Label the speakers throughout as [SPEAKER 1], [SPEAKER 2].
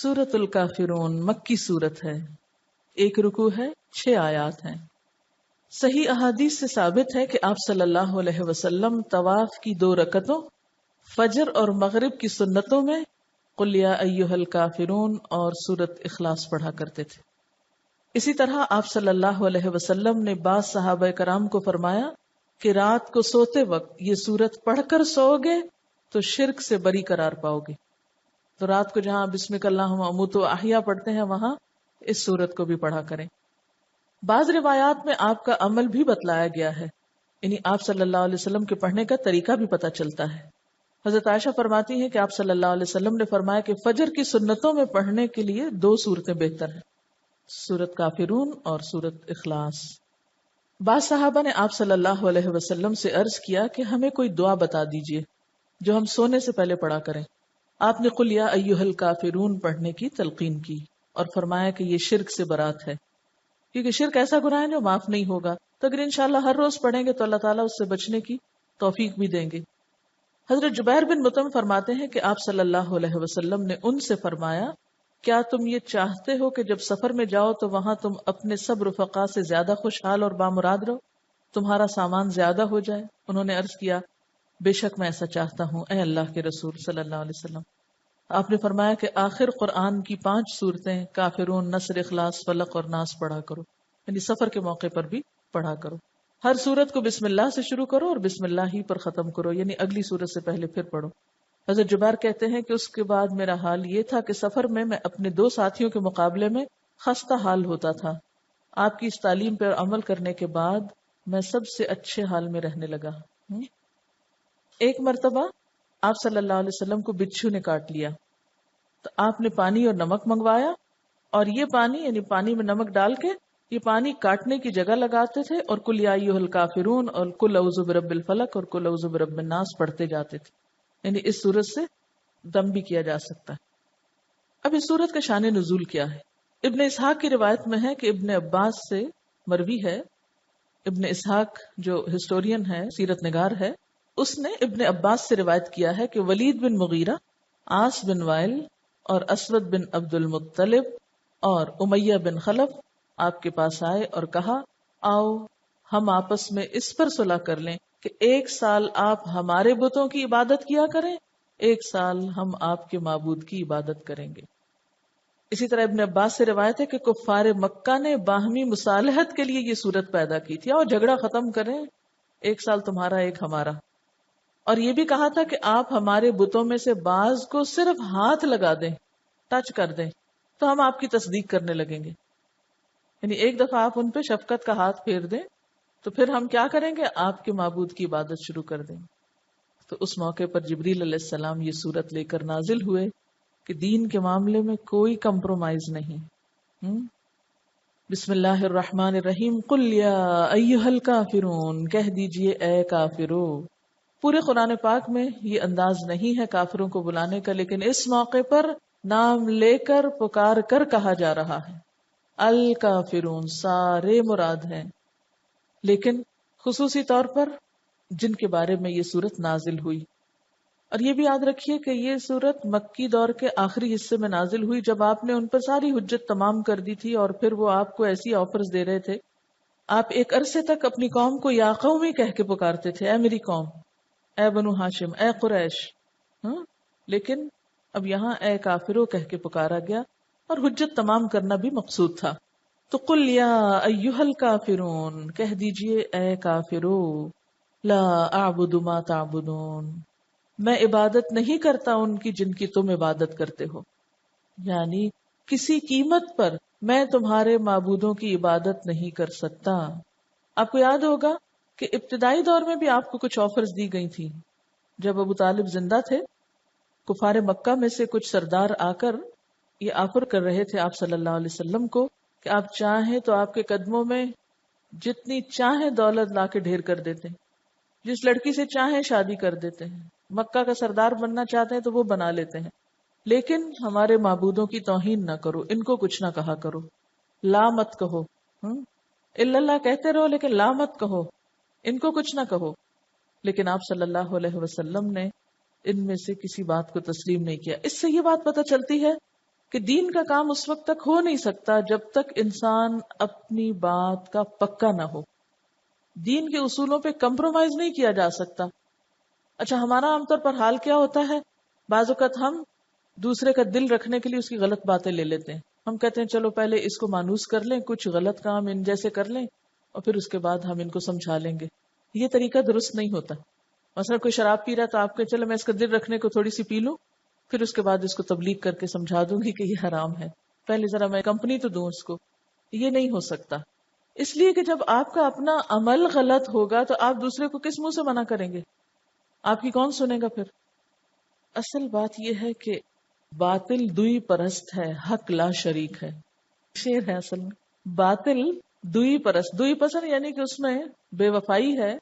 [SPEAKER 1] سورۃ الکافرون مکی سورت ہے، ایک رکوع ہے، 6 آیات ہیں۔ صحیح احادیث سے ثابت ہے کہ آپ صلی اللہ علیہ وسلم طواف کی 2 رکعتوں، فجر اور مغرب کی سنتوں میں قل یا ایھا الکافرون اور سورۃ اخلاص پڑھا کرتے تھے۔ اسی طرح آپ صلی اللہ علیہ وسلم نے بعض صحابہ کرام کو فرمایا کہ رات کو سوتے وقت یہ سورت پڑھ کر سو گے تو شرک سے بری قرار پاؤ گے۔ تو رات کو جہاں بسمک اللہم اموت و احیا پڑھتے ہیں وہاں اس سورت کو بھی پڑھا کریں۔ بعض روایات میں آپ کا عمل بھی بتلایا گیا ہے، یعنی آپ صلی اللہ علیہ وسلم کے پڑھنے کا طریقہ بھی پتہ چلتا ہے۔ حضرت عائشہ فرماتی ہیں کہ آپ صلی اللہ علیہ وسلم نے فرمایا کہ فجر کی سنتوں میں پڑھنے کے لیے 2 صورتیں بہتر ہیں، سورۃ کافرون اور سورۃ اخلاص۔ بعض صحابہ نے آپ صلی اللہ علیہ وسلم سے عرض کیا کہ ہمیں کوئی دعا بتا دیجئے جو ہم سونے سے پہلے پڑھا کریں۔ آپ نے قل یا ایھا الکافرون پڑھنے کی تلقین کی اور فرمایا کہ یہ شرک سے برات ہے، کیونکہ شرک ایسا گناہ ہے جو معاف نہیں ہوگا، تو اگر انشاءاللہ ہر روز پڑھیں گے تو اللہ تعالیٰ اس سے بچنے کی توفیق بھی دیں گے۔ حضرت جبیر بن مطعم فرماتے ہیں کہ آپ صلی اللہ علیہ وسلم نے ان سے فرمایا کیا تم یہ چاہتے ہو کہ جب سفر میں جاؤ تو وہاں تم اپنے سب رفقا سے زیادہ خوشحال اور بامراد رہو، تمہارا سامان زیادہ ہو جائے؟ انہوں نے عرض کیا بے شک میں ایسا چاہتا ہوں اے اللہ کے رسول صلی اللہ علیہ وسلم۔ آپ نے فرمایا کہ آخر قرآن کی 5 صورتیں کافرون، نصر، اخلاص، فلق اور ناس پڑھا کرو، یعنی سفر کے موقع پر بھی پڑھا کرو۔ ہر سورت کو بسم اللہ سے شروع کرو اور بسم اللہ ہی پر ختم کرو، یعنی اگلی سورت سے پہلے پھر پڑھو۔ حضرت جبیر کہتے ہیں کہ اس کے بعد میرا حال یہ تھا کہ سفر میں اپنے 2 ساتھیوں کے مقابلے میں خستہ حال ہوتا تھا۔ آپ کی اس تعلیم پر عمل کرنے کے بعد میں سب سے اچھے حال میں رہنے لگا۔ ایک مرتبہ آپ صلی اللہ علیہ وسلم کو بچھو نے کاٹ لیا تو آپ نے پانی اور نمک منگوایا، اور یہ پانی یعنی پانی میں نمک ڈال کے یہ پانی کاٹنے کی جگہ لگاتے تھے اور قل یا ایھا الکافرون اور قل اعوذ برب الفلق اور قل اعوذ برب الناس پڑھتے جاتے تھے، یعنی اس صورت سے دم بھی کیا جا سکتا ہے۔ اب اس صورت کا شان نزول کیا ہے؟ ابن اسحاق کی روایت میں ہے کہ ابن عباس سے مروی ہے، ابن اسحاق جو ہسٹورین ہے، سیرت نگار ہے، اس نے ابن عباس سے روایت کیا ہے کہ ولید بن مغیرہ، عاص بن وائل اور اسود بن عبد المطلب اور امیہ بن خلف آپ کے پاس آئے اور کہا آؤ ہم آپس میں اس پر صلح کر لیں کہ 1 سال آپ ہمارے بتوں کی عبادت کیا کریں، 1 سال ہم آپ کے معبود کی عبادت کریں گے۔ اسی طرح ابن عباس سے روایت ہے کہ کفار مکہ نے باہمی مصالحت کے لیے یہ صورت پیدا کی تھی، اور جھگڑا ختم کریں، 1 سال تمہارا 1 ہمارا، اور یہ بھی کہا تھا کہ آپ ہمارے بتوں میں سے بعض کو صرف ہاتھ لگا دیں، ٹچ کر دیں تو ہم آپ کی تصدیق کرنے لگیں گے، یعنی ایک دفعہ آپ ان پہ شفقت کا ہاتھ پھیر دیں تو پھر ہم کیا کریں گے؟ آپ کے معبود کی عبادت شروع کر دیں۔ تو اس موقع پر جبریل علیہ السلام یہ صورت لے کر نازل ہوئے کہ دین کے معاملے میں کوئی کمپرومائز نہیں۔ بسم اللہ الرحمن الرحیم، قل یا ایھا الکافرون، کہہ دیجئے اے کافرو۔ پورے قرآن پاک میں یہ انداز نہیں ہے کافروں کو بلانے کا، لیکن اس موقع پر نام لے کر پکار کر کہا جا رہا ہے۔ الکافرون سارے مراد ہیں، لیکن خصوصی طور پر جن کے بارے میں یہ صورت نازل ہوئی۔ اور یہ بھی یاد رکھیے کہ یہ صورت مکی دور کے آخری حصے میں نازل ہوئی، جب آپ نے ان پر ساری حجت تمام کر دی تھی، اور پھر وہ آپ کو ایسی آفرز دے رہے تھے۔ آپ ایک عرصے تک اپنی قوم کو یا قومی کہہ کے پکارتے تھے، اے میری قوم، اے بنو ہاشم، اے قریش، لیکن اب یہاں اے کافرو کہہ کے پکارا گیا، اور حجت تمام کرنا بھی مقصود تھا۔ تو قل یا ایھا الکافرون، کہہ دیجئے اے کافرو، لا اعبد ما تعبدون، میں عبادت نہیں کرتا ان کی جن کی تم عبادت کرتے ہو، یعنی کسی قیمت پر میں تمہارے معبودوں کی عبادت نہیں کر سکتا۔ آپ کو یاد ہوگا کہ ابتدائی دور میں بھی آپ کو کچھ آفرز دی گئی تھی۔ جب ابو طالب زندہ تھے، کفار مکہ میں سے کچھ سردار آ کر یہ آفر کر رہے تھے آپ صلی اللہ علیہ وسلم کو کہ آپ چاہیں تو آپ کے قدموں میں جتنی چاہیں دولت لا کے ڈھیر کر دیتے ہیں، جس لڑکی سے چاہیں شادی کر دیتے ہیں، مکہ کا سردار بننا چاہتے ہیں تو وہ بنا لیتے ہیں، لیکن ہمارے معبودوں کی توہین نہ کرو، ان کو کچھ نہ کہا کرو، لا مت کہو، الا اللہ کہتے رہو لیکن لا مت کہو، ان کو کچھ نہ کہو۔ لیکن آپ صلی اللہ علیہ وسلم نے ان میں سے کسی بات کو تسلیم نہیں کیا۔ اس سے یہ بات پتہ چلتی ہے کہ دین کا کام اس وقت تک ہو نہیں سکتا جب تک انسان اپنی بات کا پکا نہ ہو. دین کے اصولوں پہ کمپرومائز نہیں کیا جا سکتا. اچھا، ہمارا عام طور پر حال کیا ہوتا ہے؟ بعض اوقات ہم دوسرے کا دل رکھنے کے لیے اس کی غلط باتیں لے لیتے ہیں. ہم کہتے ہیں چلو پہلے اس کو مانوس کر لیں، کچھ غلط کام ان جیسے کر لیں اور پھر اس کے بعد ہم ان کو سمجھا لیں گے. یہ طریقہ درست نہیں ہوتا. مثلا کوئی شراب پی رہا تو آپ کے چلو میں اس کا دل رکھنے کو تھوڑی سی پی لوں، پھر اس کے بعد اس کو تبلیغ کر کے سمجھا دوں گی کہ یہ حرام ہے، پہلے ذرا میں کمپنی تو دوں اس کو. یہ نہیں ہو سکتا. اس لیے کہ جب آپ کا اپنا عمل غلط ہوگا تو آپ دوسرے کو کس منہ سے منع کریں گے؟ آپ کی کون سنے گا پھر؟ اصل بات یہ ہے کہ باطل دوئی پرست ہے، حق لا شریک ہے. شعر ہے اصل میں. باطل دوئی پرست، دوئی پسند یعنی کہ اس میں بے وفائی ہے،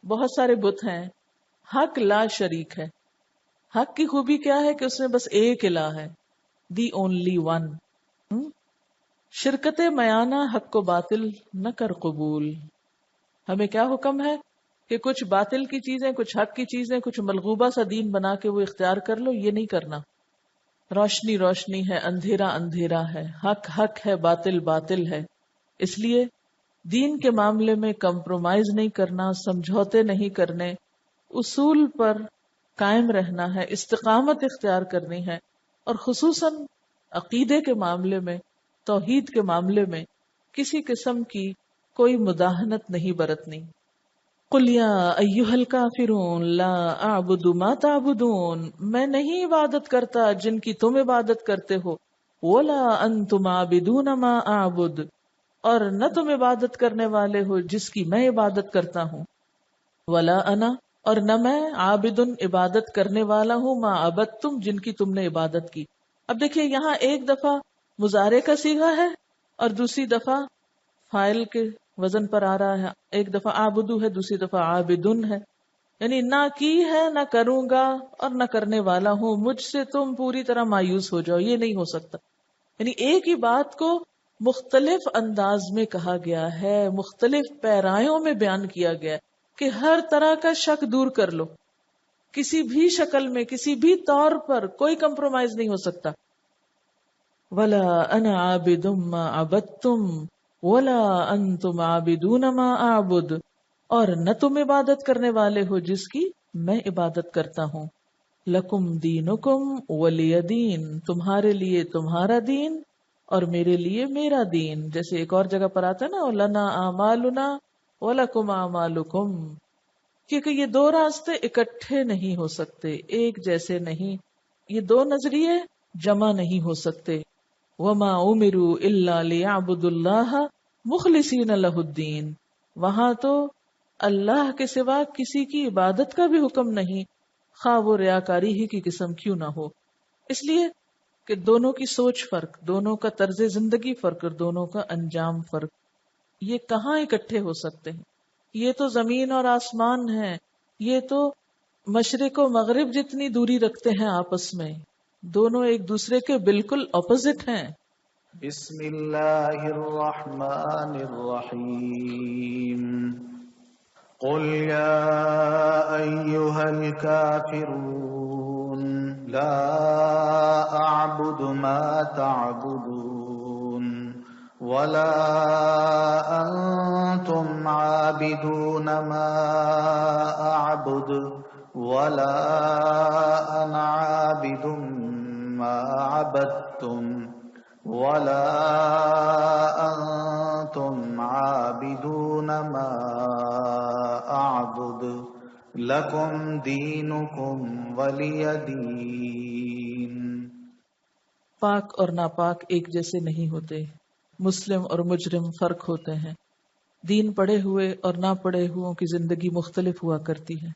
[SPEAKER 1] بہت سارے بت ہیں. حق لا شریک ہے. حق کی خوبی کیا ہے کہ اس میں بس ایک الہ ہے، دی اونلی ون. شرکت میانہ حق کو باطل نہ کر قبول. ہمیں کیا حکم ہے کہ کچھ باطل کی چیزیں، کچھ حق کی چیزیں، کچھ ملغوبہ سا دین بنا کے وہ اختیار کر لو. یہ نہیں کرنا. روشنی روشنی ہے، اندھیرا اندھیرا ہے، حق حق ہے، باطل باطل ہے. اس لیے دین کے معاملے میں کمپرومائز نہیں کرنا، سمجھوتے نہیں کرنے، اصول پر قائم رہنا ہے، استقامت اختیار کرنی ہے. اور خصوصاً عقیدے کے معاملے میں، توحید کے معاملے میں کسی قسم کی کوئی مداہنت نہیں برتنی. قل یا ایھا الکافرون لا اعبد ما تعبدون، میں نہیں عبادت کرتا جن کی تم عبادت کرتے ہو. ولا انتم عابدون ما اعبد، اور نہ تم عبادت کرنے والے ہو جس کی میں عبادت کرتا ہوں. ولا انا، اور نہ میں عابدن عبادت کرنے والا ہوں، ما عبدتم جن کی تم نے عبادت کی. اب دیکھیے یہاں ایک دفعہ مضارع کا صیغہ ہے اور دوسری دفعہ فاعل کے وزن پر آ رہا ہے. ایک دفعہ عابدو ہے، دوسری دفعہ عابدن ہے. یعنی نہ کی ہے، نہ کروں گا اور نہ کرنے والا ہوں. مجھ سے تم پوری طرح مایوس ہو جاؤ، یہ نہیں ہو سکتا. یعنی ایک ہی بات کو مختلف انداز میں کہا گیا ہے، مختلف پیرایوں میں بیان کیا گیا ہے کہ ہر طرح کا شک دور کر لو. کسی بھی شکل میں، کسی بھی طور پر کوئی کمپرومائز نہیں ہو سکتا. ولا انا عابد ما عبدتم ولا انتم عابدون ما اعبد، اور نہ تم عبادت کرنے والے ہو جس کی میں عبادت کرتا ہوں. لکم دینکم ولی دین، تمہارے لیے تمہارا دین اور میرے لیے میرا دین. جیسے ایک اور جگہ پر آتا ہے نا، لنا اعمالنا ولکم اعمالکم، کیونکہ یہ دو راستے اکٹھے نہیں ہو سکتے، ایک جیسے نہیں. یہ دو نظریے جمع نہیں ہو سکتے. وما امروا الا ليعبدوا الله مخلصین لہ الدین، وہاں تو اللہ کے سوا کسی کی عبادت کا بھی حکم نہیں، خواہ وہ ریاکاری ہی کی قسم کیوں نہ ہو. اس لیے کہ دونوں کی سوچ فرق، دونوں کا طرز زندگی فرق اور دونوں کا انجام فرق. یہ کہاں اکٹھے ہو سکتے ہیں؟ یہ تو زمین اور آسمان ہے، یہ تو مشرق و مغرب جتنی دوری رکھتے ہیں آپس میں. دونوں ایک دوسرے کے بالکل اپوزٹ ہیں.
[SPEAKER 2] بسم اللہ الرحمن الرحیم. قل یا ایھا الکافرون لا اعبد ما تعبدون ولا انتم عابدون ما اعبد ولا انا عابد ما عبدتم ولا انتم عابدون ما اعبد لکم دینکم ولی دین.
[SPEAKER 1] پاک اور ناپاک ایک جیسے نہیں ہوتے، مسلم اور مجرم فرق ہوتے ہیں. دین پڑھے ہوئے اور نہ پڑھے ہوئوں کی زندگی مختلف ہوا کرتی ہے.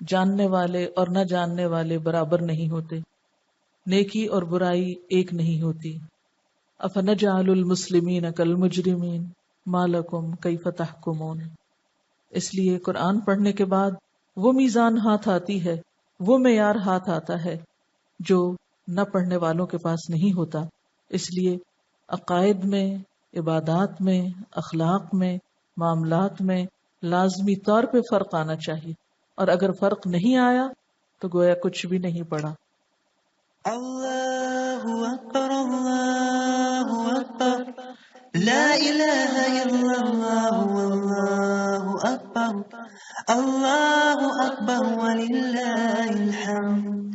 [SPEAKER 1] جاننے والے اور نہ جاننے والے برابر نہیں ہوتے. نیکی اور برائی ایک نہیں ہوتی. افنجعل المسلمین کالمجرمین ما لکم کیف تحکمون. اس لیے قرآن پڑھنے کے بعد وہ میزان ہاتھ آتی ہے، وہ معیار ہاتھ آتا ہے جو نہ پڑھنے والوں کے پاس نہیں ہوتا. اس لیے عقائد میں، عبادات میں، اخلاق میں، معاملات میں لازمی طور پہ فرق آنا چاہیے، اور اگر فرق نہیں آیا تو گویا کچھ بھی نہیں پڑا.
[SPEAKER 2] اللہ اکبر
[SPEAKER 3] لا إله إلا الله والله أكبر الله أكبر ولله الحمد